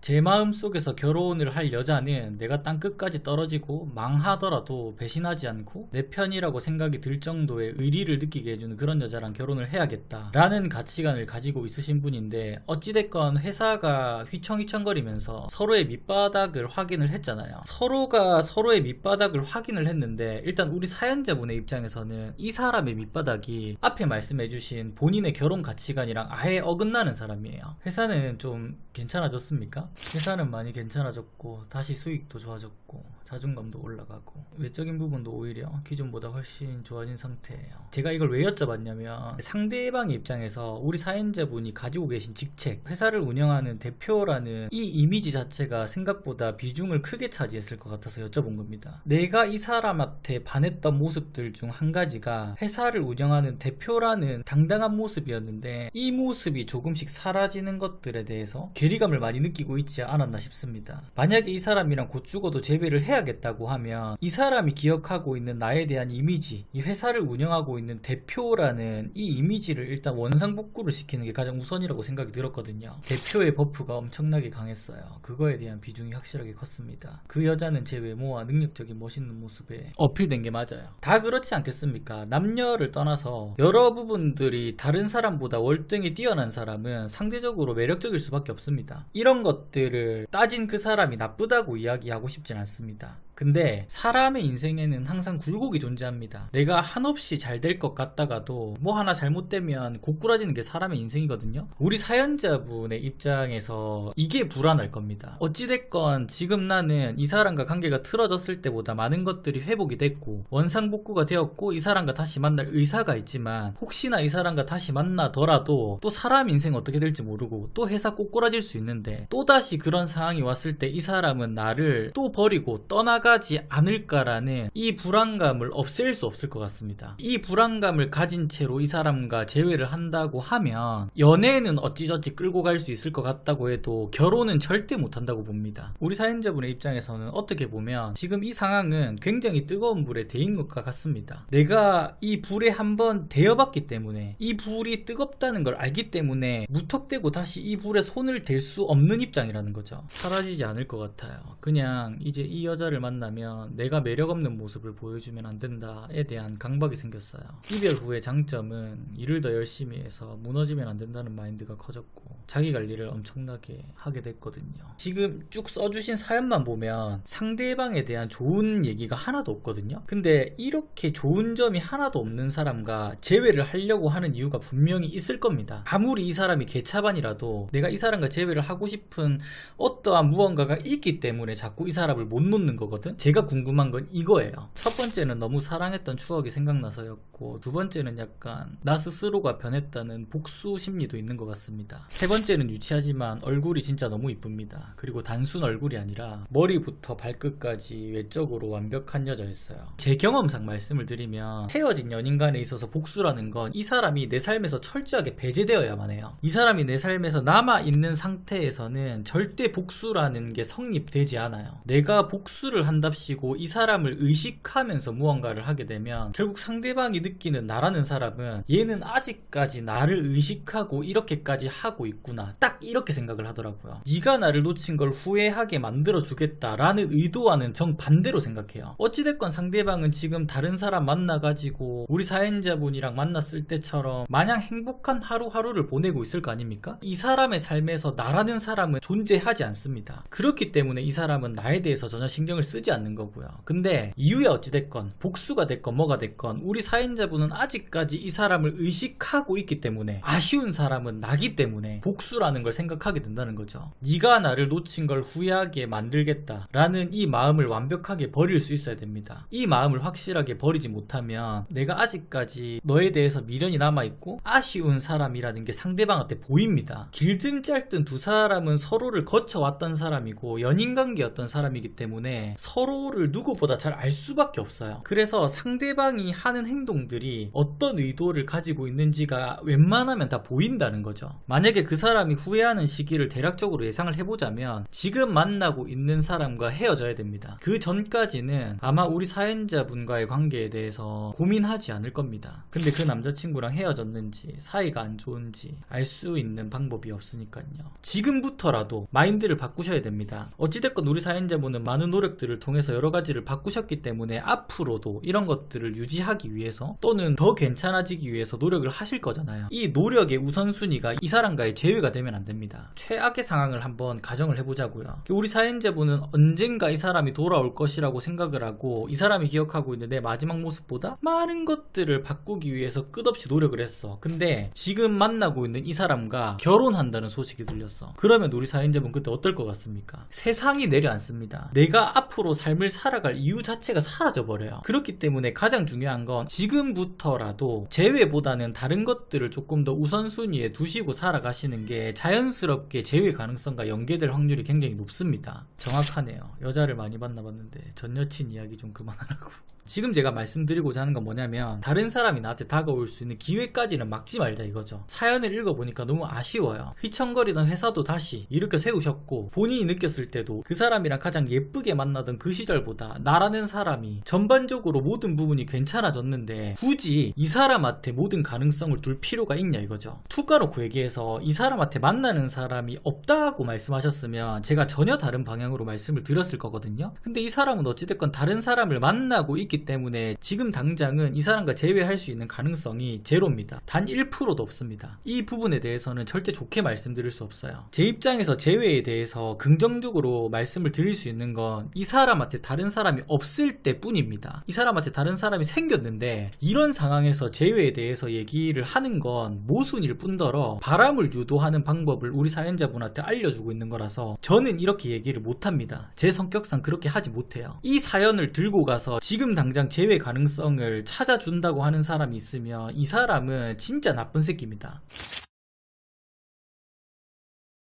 제 마음속에서 결혼을 할 여자는 내가 땅끝까지 떨어지고 망하더라도 배신하지 않고 내 편이라고 생각이 들 정도의 의리를 느끼게 해주는 그런 여자랑 결혼을 해야겠다 라는 가치관을 가지고 있으신 분인데, 어찌됐건 회사가 휘청휘청거리면서 서로의 밑바닥을 확인을 했잖아요. 서로가 서로의 밑바닥을 확인을 했는데, 일단 우리 사연자분의 입장에서는 이 사람의 밑바닥이 앞에 말씀해주신 본인의 결혼 가치관이랑 아예 어긋나는 사람이에요. 회사는 좀 괜찮아졌습니까? 회사는 많이 괜찮아졌고 다시 수익도 좋아졌고 자존감도 올라가고 외적인 부분도 오히려 기존보다 훨씬 좋아진 상태예요. 제가 이걸 왜 여쭤봤냐면, 상대방의 입장에서 우리 사연자분이 가지고 계신 직책, 회사를 운영하는 대표라는 이 이미지 자체가 생각보다 비중을 크게 차지했을 것 같아서 여쭤본 겁니다. 내가 이 사람한테 반했던 모습들 중 한 가지가 회사를 운영하는 대표라는 당당한 모습이었는데, 이 모습이 조금씩 사라지는 것들에 대해서 괴리감을 많이 느끼고 있지 않았나 싶습니다. 만약에 이 사람이랑 곧 죽어도 재회를 해야겠다고 하면 이 사람이 기억하고 있는 나에 대한 이미지, 이 회사를 운영하고 있는 대표라는 이 이미지를 일단 원상복구를 시키는 게 가장 우선이라고 생각이 들었거든요. 대표의 버프가 엄청나게 강했어요. 그거에 대한 비중이 확실하게 컸습니다. 그 여자는 제 외모와 능력적인 멋있는 모습에 어필된 게 맞아요. 다 그렇지 않겠습니까? 남녀를 떠나서 여러 부분들이 다른 사람보다 월등히 뛰어난 사람은 상대적으로 매력적일 수밖에 없습니다. 이런 것들을 따진 그 사람이 나쁘다고 이야기하고 싶진 않습니다. 근데 사람의 인생에는 항상 굴곡이 존재합니다. 내가 한없이 잘 될 것 같다가도 뭐 하나 잘못되면 고꾸라지는 게 사람의 인생이거든요. 우리 사연자분의 입장에서 이게 불안할 겁니다. 어찌됐건 지금 나는 이 사람과 관계가 틀어졌을 때보다 많은 것들이 회복이 됐고 원상복구가 되었고 이 사람과 다시 만날 의사가 있지만, 혹시나 이 사람과 다시 만나더라도 또 사람 인생 어떻게 될지 모르고 또 회사 꼬꾸라질 수 있는데, 또다시 그런 상황이 왔을 때 이 사람은 나를 또 버리고 떠나가지 않을까라는 이 불안감을 없앨 수 없을 것 같습니다. 이 불안감을 가진 채로 이 사람과 재회를 한다고 하면 연애는 어찌저찌 끌고 갈 수 있을 것 같다고 해도 결혼은 절대 못한다고 봅니다. 우리 사연자분의 입장에서는 어떻게 보면 지금 이 상황은 굉장히 뜨거운 불에 데인 것과 같습니다. 내가 이 불에 한번 데여봤기 때문에, 이 불이 뜨겁다는 걸 알기 때문에 무턱대고 다시 이 불에 손을 댈 수 없는 입장이라는 거죠. 사라지지 않을 것 같아요. 그냥 이제 이 여자를 만나면 내가 매력 없는 모습을 보여주면 안 된다에 대한 강박이 생겼어요. 이별 후의 장점은 일을 더 열심히 해서 무너지면 안 된다는 마인드가 커졌고 자기관리를 엄청나게 하게 됐거든요. 지금 쭉 써주신 사연만 보면 상대방에 대한 좋은 얘기가 하나도 없거든요. 근데 이렇게 좋은 점이 하나도 없는 사람과 재회를 하려고 하는 이유가 분명히 있을 겁니다. 아무리 이 사람이 개차반이라도 내가 이 사람과 재회를 하고 싶은 어떠한 무언가가 있기 때문에 자꾸 이 사람을 못 놓는 거거든. 제가 궁금한 건 이거예요. 첫 번째는 너무 사랑했던 추억이 생각나서였고, 두 번째는 약간 나 스스로가 변했다는 복수 심리도 있는 것 같습니다. 세 번째는 유치하지만 얼굴이 진짜 너무 이쁩니다. 그리고 단순 얼굴이 아니라 머리부터 발끝까지 외적으로 완벽한 여자였어요. 제 경험상 말씀을 드리면 헤어진 연인 간에 있어서 복수라는 건 이 사람이 내 삶에서 철저하게 배제되어야만 해요. 이 사람이 내 삶에서 남아있는 상태에서는 절대 복수라는 게 성립되지 않아요. 내가 복수를 한답시고 이 사람을 의식하면서 무언가를 하게 되면 결국 상대방이 느끼는 나라는 사람은 얘는 아직까지 나를 의식하고 이렇게까지 하고 있구나, 딱 이렇게 생각을 하더라고요. 네가 나를 놓친 걸 후회하게 만들어주겠다라는 의도와는 정반대로 생각해요. 어찌됐건 상대방은 지금 다른 사람 만나가지고 우리 사연자분이랑 만났을 때처럼 마냥 행복한 하루하루를 보내고 있을 거 아닙니까? 이 사람의 삶에서 나라는 사람은 존재하지 않습니다. 그렇기 때문에 이 사람은 나에 대해서 전혀 신경을 쓰지 않는 거고요. 근데 이후에 어찌됐건 복수가 됐건 뭐가 됐건 우리 사연자분은 아직까지 이 사람을 의식하고 있기 때문에, 아쉬운 사람은 나기 때문에 복수라는 걸 생각하게 된다는 거죠. 네가 나를 놓친 걸 후회하게 만들겠다라는 이 마음을 완벽하게 버릴 수 있어야 됩니다. 이 마음을 확실하게 버리지 못하면 내가 아직까지 너에 대해서 미련이 남아있고 아쉬운 사람이라는 게 상대방한테 보입니다. 길든 짧든 두 사람은 서로를 거쳐왔던 사람이고 연인관계였던 사람이기 때문에 서로를 누구보다 잘 알 수밖에 없어요. 그래서 상대방이 하는 행동들이 어떤 의도를 가지고 있는지가 웬만하면 다 보인다는 거죠. 만약에 그 사람이 후회하는 시기를 대략적으로 예상을 해보자면 지금 만나고 있는 사람과 헤어져야 됩니다. 그 전까지는 아마 우리 사연자분과의 관계에 대해서 고민하지 않을 겁니다. 근데 그 남자친구랑 헤어졌는지 사이가 안 좋은지 알 수 있는 방법이 없으니까요. 지금부터라도 마인드를 바꾸셔야 됩니다. 어찌됐건 우리 사연자분은 많은 노력들을 통해서 여러 가지를 바꾸셨기 때문에 앞으로도 이런 것들을 유지하기 위해서 또는 더 괜찮아지기 위해서 노력을 하실 거잖아요. 이 노력의 우선순위가 이 사람과의 재회가 되면 안 됩니다. 최악의 상황을 한번 가정을 해보자고요. 우리 사연자분은 언젠가 이 사람이 돌아올 것이라고 생각을 하고 이 사람이 기억하고 있는 내 마지막 모습보다 많은 것들을 바꾸기 위해서 끝없이 노력을 했어. 근데 지금 만나고 있는 이 사람과 결혼한다는 소식이 들렸어. 그러면 우리 사연자분 그때 어떨 것 같습니까? 세상이 내려앉습니다. 내가 앞으로 삶을 살아갈 이유 자체가 사라져버려요. 그렇기 때문에 가장 중요한 건 지금부터라도 재회보다는 다른 것들을 조금 더 우선순위에 두시고 살아가시는 게 자연스럽게 재회 가능성과 연계될 확률이 굉장히 높습니다. 정확하네요. 여자를 많이 만나봤는데 전 여친 이야기 좀 그만하라고. 지금 제가 말씀드리고자 하는 건 뭐냐면 다른 사람이 나한테 다가올 수 있는 기회까지는 막지 말자 이거죠. 사연을 읽어보니까 너무 아쉬워요. 휘청거리던 회사도 다시 일으켜 세우셨고 본인이 느꼈을 때도 그 사람이랑 가장 예쁘게 만나던 그 시절보다 나라는 사람이 전반적으로 모든 부분이 괜찮아졌는데 굳이 이 사람한테 모든 가능성을 둘 필요가 있냐 이거죠. 툭 까놓고 얘기해서 이 사람한테 만나는 사람이 없다고 말씀하셨으면 제가 전혀 다른 방향으로 말씀을 드렸을 거거든요. 근데 이 사람은 어찌됐건 다른 사람을 만나고 있기 때문에 지금 당장은 이 사람과 재회할 수 있는 가능성이 제로입니다. 단 1%도 없습니다. 이 부분에 대해서는 절대 좋게 말씀드릴 수 없어요. 제 입장에서 재회에 대해서 긍정적으로 말씀을 드릴 수 있는 건 이 사람한테 다른 사람이 없을 때 뿐입니다. 이 사람한테 다른 사람이 생겼는데 이런 상황에서 재회에 대해서 얘기를 하는 건 모순일 뿐더러 바람을 유도하는 방법을 우리 사연자분한테 알려주고 있는 거라서 저는 이렇게 얘기를 못합니다. 제 성격상 그렇게 하지 못해요. 이 사연을 들고 가서 지금 당장 재회 가능성을 찾아준다고 하는 사람이 있으면 이 사람은 진짜 나쁜 새끼입니다.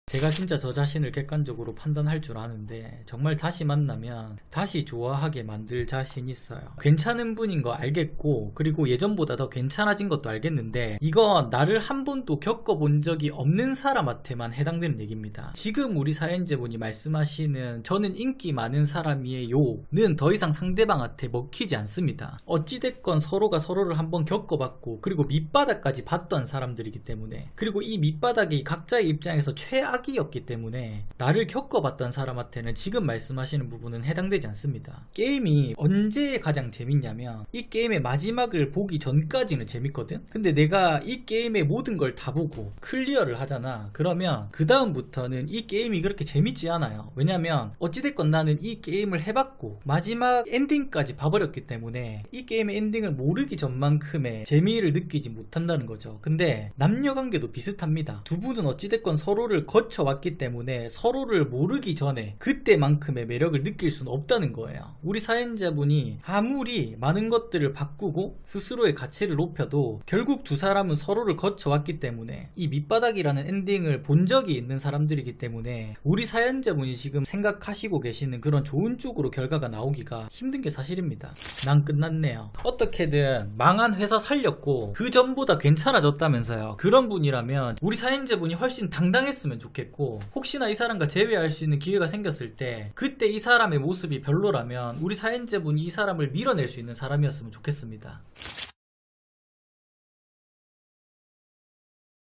제가 진짜 저 자신을 객관적으로 판단할 줄 아는데 정말 다시 만나면 다시 좋아하게 만들 자신 있어요. 괜찮은 분인 거 알겠고 그리고 예전보다 더 괜찮아진 것도 알겠는데 이건 나를 한 번도 겪어본 적이 없는 사람한테만 해당되는 얘기입니다. 지금 우리 사연자분이 말씀하시는 저는 인기 많은 사람이에요 는 더 이상 상대방한테 먹히지 않습니다. 어찌됐건 서로가 서로를 한번 겪어봤고 그리고 밑바닥까지 봤던 사람들이기 때문에 그리고 이 밑바닥이 각자의 입장에서 최악이었기 때문에 나를 겪어봤던 사람한테는 지금 말씀하시는 부분은 해당되지 않습니다. 게임이 언제 가장 재밌냐면 이 게임의 마지막을 보기 전까지는 재밌거든? 근데 내가 이 게임의 모든 걸 다 보고 클리어를 하잖아. 그러면 그 다음부터는 이 게임이 그렇게 재밌지 않아요. 왜냐면 어찌됐건 나는 이 게임을 해봤고 마지막 엔딩까지 봐버렸기 때문에 이 게임의 엔딩을 모르기 전만큼의 재미를 느끼지 못한다는 거죠. 근데 남녀관계도 비슷합니다. 두 분은 어찌됐건 서로를 거쳐왔기 때문에 서로를 모르기 전에 그때만큼의 매력을 느낄 수는 없다는 거예요. 우리 사연자분이 아무리 많은 것들을 바꾸고 스스로의 가치를 높여도 결국 두 사람은 서로를 거쳐왔기 때문에 이 밑바닥이라는 엔딩을 본 적이 있는 사람들이기 때문에 우리 사연자분이 지금 생각하시고 계시는 그런 좋은 쪽으로 결과가 나오기가 힘든 게 사실입니다. 난 끝났네요. 어떻게든 망한 회사 살렸고 그 전보다 괜찮아졌다면서요. 그런 분이라면 우리 사연자분이 훨씬 당당했으면 좋겠고 혹시나 이 사람과 재회할 수 있는 기회가 생겼을 때 그때 이 사람의 모습이 별로라면 우리 사연자분이 이 사람을 밀어낼 수 있는 사람이었으면 좋겠습니다.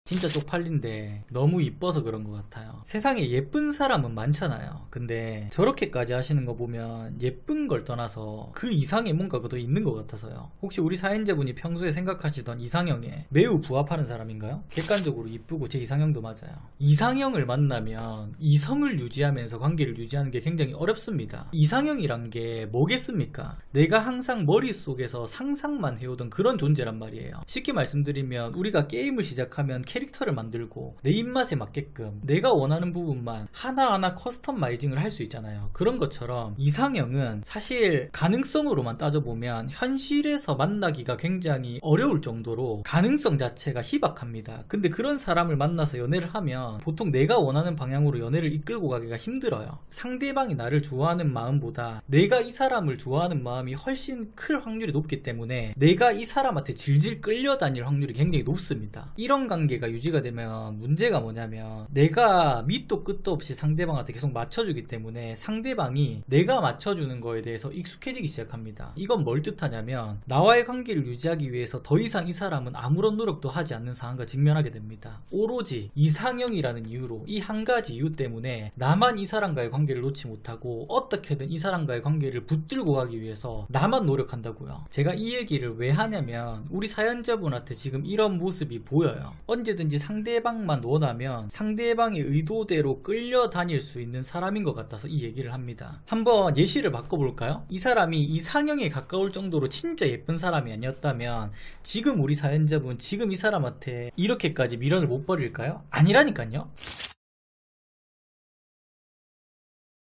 진짜 쪽팔린데 너무 이뻐서 그런 것 같아요. 세상에 예쁜 사람은 많잖아요. 근데 저렇게까지 하시는 거 보면 예쁜 걸 떠나서 그 이상의 뭔가가 더 있는 것 같아서요. 혹시 우리 사연자분이 평소에 생각하시던 이상형에 매우 부합하는 사람인가요? 객관적으로 이쁘고 제 이상형도 맞아요. 이상형을 만나면 이성을 유지하면서 관계를 유지하는 게 굉장히 어렵습니다. 이상형이란 게 뭐겠습니까? 내가 항상 머릿속에서 상상만 해오던 그런 존재란 말이에요. 쉽게 말씀드리면 우리가 게임을 시작하면 캐릭터를 만들고 내 입맛에 맞게끔 내가 원하는 부분만 하나하나 커스터마이징을 할 수 있잖아요. 그런 것처럼 이상형은 사실 가능성으로만 따져보면 현실에서 만나기가 굉장히 어려울 정도로 가능성 자체가 희박합니다. 근데 그런 사람을 만나서 연애를 하면 보통 내가 원하는 방향으로 연애를 이끌고 가기가 힘들어요. 상대방이 나를 좋아하는 마음보다 내가 이 사람을 좋아하는 마음이 훨씬 클 확률이 높기 때문에 내가 이 사람한테 질질 끌려다닐 확률이 굉장히 높습니다. 이런 관계가 관계가 유지가 되면 문제가 뭐냐면 내가 밑도 끝도 없이 상대방한테 계속 맞춰주기 때문에 상대방이 내가 맞춰주는 거에 대해서 익숙해지기 시작합니다. 이건 뭘 뜻하냐면 나와의 관계를 유지하기 위해서 더 이상 이 사람은 아무런 노력도 하지 않는 상황과 직면하게 됩니다. 오로지 이상형이라는 이유로 이 한 가지 이유 때문에 나만 이 사람과의 관계를 놓지 못하고 어떻게든 이 사람과의 관계를 붙들고 가기 위해서 나만 노력한다고요. 제가 이 얘기를 왜 하냐면 우리 사연자분한테 지금 이런 모습이 보여요. 언제든지 상대방만 원하면 상대방의 의도대로 끌려다닐 수 있는 사람인 것 같아서 이 얘기를 합니다. 한번 예시를 바꿔볼까요? 이 사람이 이상형에 가까울 정도로 진짜 예쁜 사람이 아니었다면 지금 우리 사연자분 지금 이 사람한테 이렇게까지 미련을 못 버릴까요? 아니라니까요.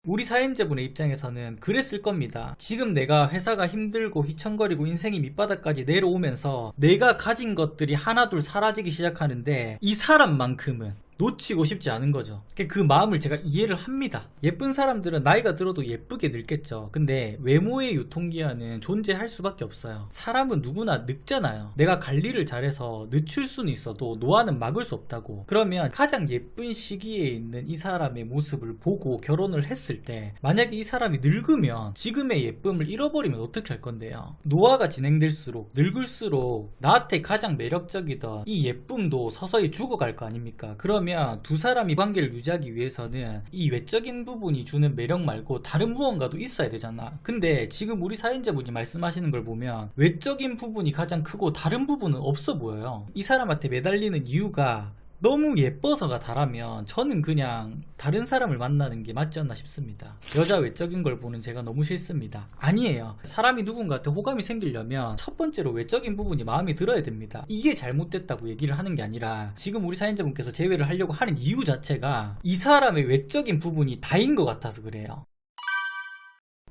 우리 사연자분의 입장에서는 그랬을 겁니다. 지금 내가 회사가 힘들고 휘청거리고 인생이 밑바닥까지 내려오면서 내가 가진 것들이 하나둘 사라지기 시작하는데 이 사람만큼은 놓치고 싶지 않은 거죠. 그 마음을 제가 이해를 합니다. 예쁜 사람들은 나이가 들어도 예쁘게 늙겠죠. 근데 외모의 유통기한은 존재할 수밖에 없어요. 사람은 누구나 늙잖아요. 내가 관리를 잘해서 늦출 수는 있어도 노화는 막을 수 없다고. 그러면 가장 예쁜 시기에 있는 이 사람의 모습을 보고 결혼을 했을 때 만약에 이 사람이 늙으면 지금의 예쁨을 잃어버리면 어떻게 할 건데요. 노화가 진행될수록 늙을수록 나한테 가장 매력적이던 이 예쁨도 서서히 죽어갈 거 아닙니까? 그러면 두 사람이 관계를 유지하기 위해서는 이 외적인 부분이 주는 매력 말고 다른 무언가도 있어야 되잖아. 근데 지금 우리 사연자분이 말씀하시는 걸 보면 외적인 부분이 가장 크고 다른 부분은 없어 보여요. 이 사람한테 매달리는 이유가 너무 예뻐서가 다라면 저는 그냥 다른 사람을 만나는 게 맞지 않나 싶습니다. 여자 외적인 걸 보는 제가 너무 싫습니다. 아니에요. 사람이 누군가한테 호감이 생기려면 첫 번째로 외적인 부분이 마음에 들어야 됩니다. 이게 잘못됐다고 얘기를 하는 게 아니라 지금 우리 사연자분께서 재회를 하려고 하는 이유 자체가 이 사람의 외적인 부분이 다인 것 같아서 그래요.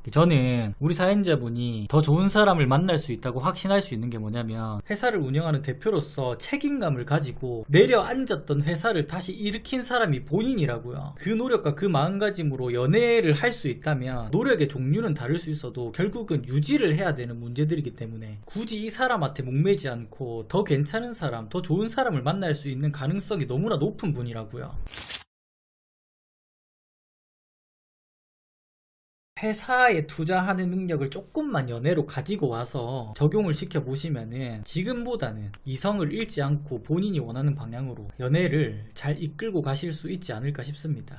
저는 우리 사연자분이 더 좋은 사람을 만날 수 있다고 확신할 수 있는 게 뭐냐면 회사를 운영하는 대표로서 책임감을 가지고 내려앉았던 회사를 다시 일으킨 사람이 본인이라고요. 그 노력과 그 마음가짐으로 연애를 할 수 있다면 노력의 종류는 다를 수 있어도 결국은 유지를 해야 되는 문제들이기 때문에 굳이 이 사람한테 목매지 않고 더 괜찮은 사람, 더 좋은 사람을 만날 수 있는 가능성이 너무나 높은 분이라고요. 회사에 투자하는 능력을 조금만 연애로 가지고 와서 적용을 시켜보시면은 지금보다는 이성을 잃지 않고 본인이 원하는 방향으로 연애를 잘 이끌고 가실 수 있지 않을까 싶습니다.